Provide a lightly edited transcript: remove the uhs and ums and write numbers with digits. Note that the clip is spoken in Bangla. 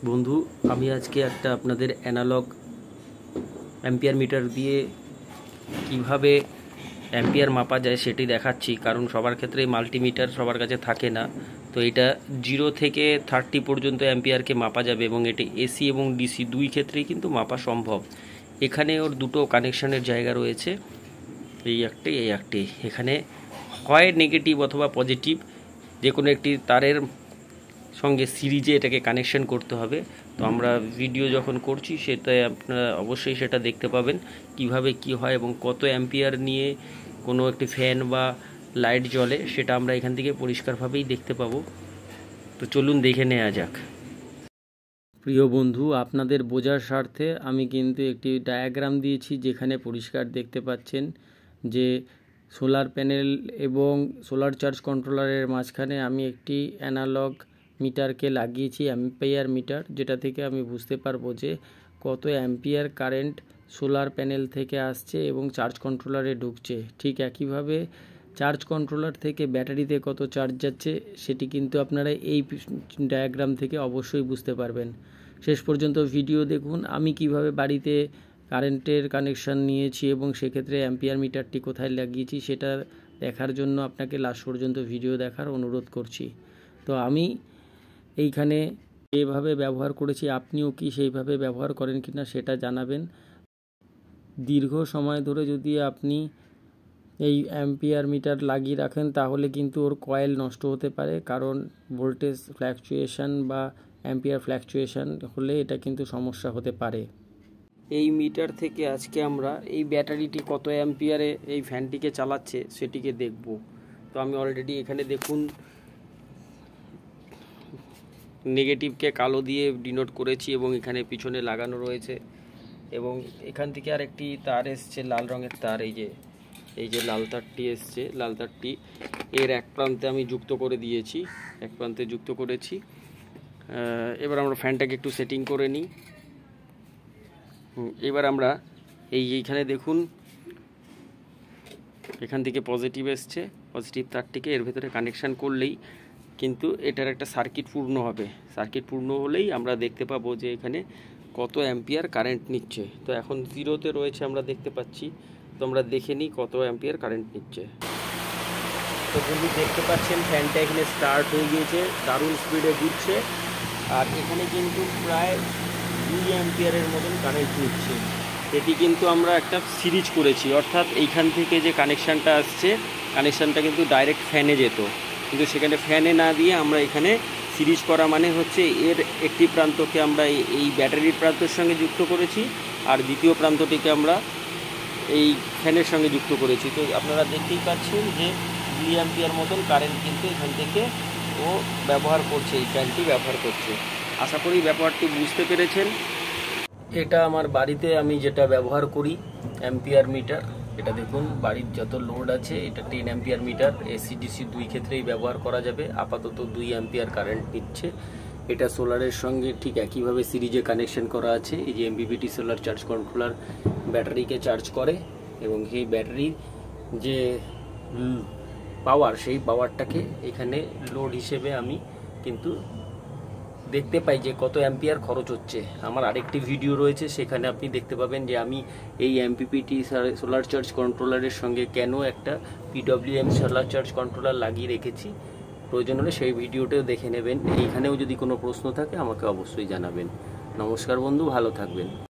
বন্ধু, আমি আজকে একটা আপনাদের অ্যানালগ অ্যাম্পিয়ার মিটার দিয়ে কিভাবে অ্যাম্পিয়ার মাপা যায় সেটি দেখাচ্ছি। কারণ সবার ক্ষেত্রে মাল্টিমিটার সবার কাছে থাকে না। তো এটা 0 থেকে 30 পর্যন্ত অ্যাম্পিয়ারকে মাপা যাবে এবং এটি এসি এবং ডিসি দুই ক্ষেত্রেই কিন্তু মাপা সম্ভব। এখানে ওর দুটো কানেকশনের জায়গা রয়েছে, এই একটি। এখানে হয় নেগেটিভ অথবা পজিটিভ, যে কোনো একটি তারের সঙ্গে সিরিজে এটাকে কানেকশন করতে হবে। তো আমরা ভিডিও যখন করছি সেটাই আপনারা অবশ্যই সেটা দেখতে পাবেন কিভাবে কি হয় এবং কত অ্যাম্পিয়ার নিয়ে কোনো একটি ফ্যান বা লাইট জ্বলে সেটা আমরা এখান থেকে পরিষ্কারভাবেই দেখতে পাবো। তো চলুন দেখে নেওয়া যাক। প্রিয় বন্ধু, আপনাদের বোঝার স্বার্থে আমি কিন্তু একটি ডায়াগ্রাম দিয়েছি, যেখানে পরিষ্কার দেখতে পাচ্ছেন যে সোলার প্যানেল এবং সোলার চার্জ কন্ট্রোলারের মাঝখানে আমি একটি অ্যানালগ মিটারকে লাগিয়েছি, অ্যাম্পিয়ার মিটার, যেটা থেকে আমি বুঝতে পারবো যে কত অ্যাম্পিয়ার কারেন্ট সোলার প্যানেল থেকে আসছে এবং চার্জ কন্ট্রোলারে ঢুকছে। ঠিক একইভাবে চার্জ কন্ট্রোলার থেকে ব্যাটারিতে কত চার্জ যাচ্ছে সেটি কিন্তু আপনারা এই ডায়াগ্রাম থেকে অবশ্যই বুঝতে পারবেন। শেষ পর্যন্ত ভিডিও দেখুন আমি কিভাবে বাড়িতে কারেন্টের কানেকশান নিয়েছি এবং সেক্ষেত্রে অ্যাম্পিয়ার মিটারটি কোথায় লাগিয়েছি সেটা দেখার জন্য আপনাকে লাস্ট পর্যন্ত ভিডিও দেখার অনুরোধ করছি। তো আমি এইখানে যেভাবে ব্যবহার করেছি আপনিও কি সেইভাবে ব্যবহার করেন কিনা সেটা জানাবেন। দীর্ঘ সময় ধরে যদি আপনি এই অ্যাম্পিয়ার মিটার লাগিয়ে রাখেন তাহলে কিন্তু ওর কয়েল নষ্ট হতে পারে, কারণ ভোল্টেজ ফ্ল্যাকচুয়েশান বা অ্যাম্পিয়ার ফ্ল্যাকচুয়েশান হলে এটা কিন্তু সমস্যা হতে পারে। এই মিটার থেকে আজকে আমরা এই ব্যাটারিটি কত অ্যাম্পিয়ারে এই ফ্যানটিকে চালাচ্ছে সেটিকে দেখব। তো আমি অলরেডি এখানে দেখুন নেগেটিভকে কালো দিয়ে ডিনোট করেছি এবং এখানে পিছনে লাগানো রয়েছে এবং এখান থেকে আর একটি তার এসছে লাল রঙের তার, এই যে লাল তারটি এসছে, লাল তারটি এর এক প্রান্তে আমি যুক্ত করে দিয়েছি, এক প্রান্তে যুক্ত করেছি। এবার আমরা ফ্যানটাকে একটু সেটিং করে নিই। এবার আমরা এইখানে দেখুন এখান থেকে পজিটিভ এসছে, পজিটিভ তারটিকে এর ভেতরে কানেকশান করলেই কিন্তু এটার একটা সার্কিট পূর্ণ হবে। সার্কিট পূর্ণ হলেই আমরা দেখতে পাবো যে এখানে কত অ্যাম্পিয়ার কারেন্ট নিচ্ছে। তো এখন 0-তে রয়েছে আমরা দেখতে পাচ্ছি। তো আমরা দেখে নিই কত অ্যাম্পিয়ার কারেন্ট নিচ্ছে। তো বন্ধু দেখতে পাচ্ছেন ফ্যানটা এখানে স্টার্ট হয়ে গিয়েছে, দারুণ স্পিডে ঘুরছে আর এখানে কিন্তু প্রায় 2 অ্যাম্পিয়ারের মতন কারেন্ট নিচ্ছে। এটি কিন্তু আমরা একটা সিরিজ করেছি, অর্থাৎ এইখান থেকে যে কানেকশানটা আসছে কানেকশানটা কিন্তু ডাইরেক্ট ফ্যানে যেত, কিন্তু সেখানে ফ্যানে না দিয়ে আমরা এখানে সিরিজ করা মানে হচ্ছে এর একটি প্রান্তকে আমরা এই ব্যাটারির প্রান্তের সঙ্গে যুক্ত করেছি আর দ্বিতীয় প্রান্তটিকে আমরা এই ফ্যানের সঙ্গে যুক্ত করেছি। তো আপনারা দেখতেই পাচ্ছেন যে 2 অ্যাম্পিয়ার মতন কারেন্ট কিন্তু এখান থেকে ও ব্যবহার করছে, এই ফ্যানটি ব্যবহার করছে। আশা করি ব্যাপারটি বুঝতে পেরেছেন। এটা আমার বাড়িতে আমি যেটা ব্যবহার করি অ্যাম্পিয়ার মিটার। এটা দেখুন বাড়ির যত লোড আছে এটা 10 অ্যাম্পিয়ার মিটার, এসি ডিসি দুই ক্ষেত্রেই ব্যবহার করা যাবে। আপাতত 2 অ্যাম্পিয়ার কারেন্ট নিচ্ছে। এটা সোলারের সঙ্গে ঠিক একইভাবে সিরিজে কানেকশন করা আছে। এই যে এমপিপিটি সোলার চার্জ কন্ট্রোলার ব্যাটারিকে চার্জ করে এবং সেই ব্যাটারির যে পাওয়ার সেই পাওয়ারটাকে এখানে লোড হিসেবে আমি কিন্তু দেখতে পাই যে কত অ্যাম্পিয়ার খরচ হচ্ছে। আমার আরেকটি ভিডিও রয়েছে, সেখানে আপনি দেখতে পাবেন যে আমি এই এমপিপিটি সোলার চার্জ কন্ট্রোলারের সঙ্গে কেন একটা পিডব্লিউএম সোলার চার্জ কন্ট্রোলার লাগিয়ে রেখেছি। প্রয়োজন হলে সেই ভিডিওটাও দেখে নেবেন। এইখানেও যদি কোনো প্রশ্ন থাকে আমাকে অবশ্যই জানাবেন। নমস্কার বন্ধু, ভালো থাকবেন।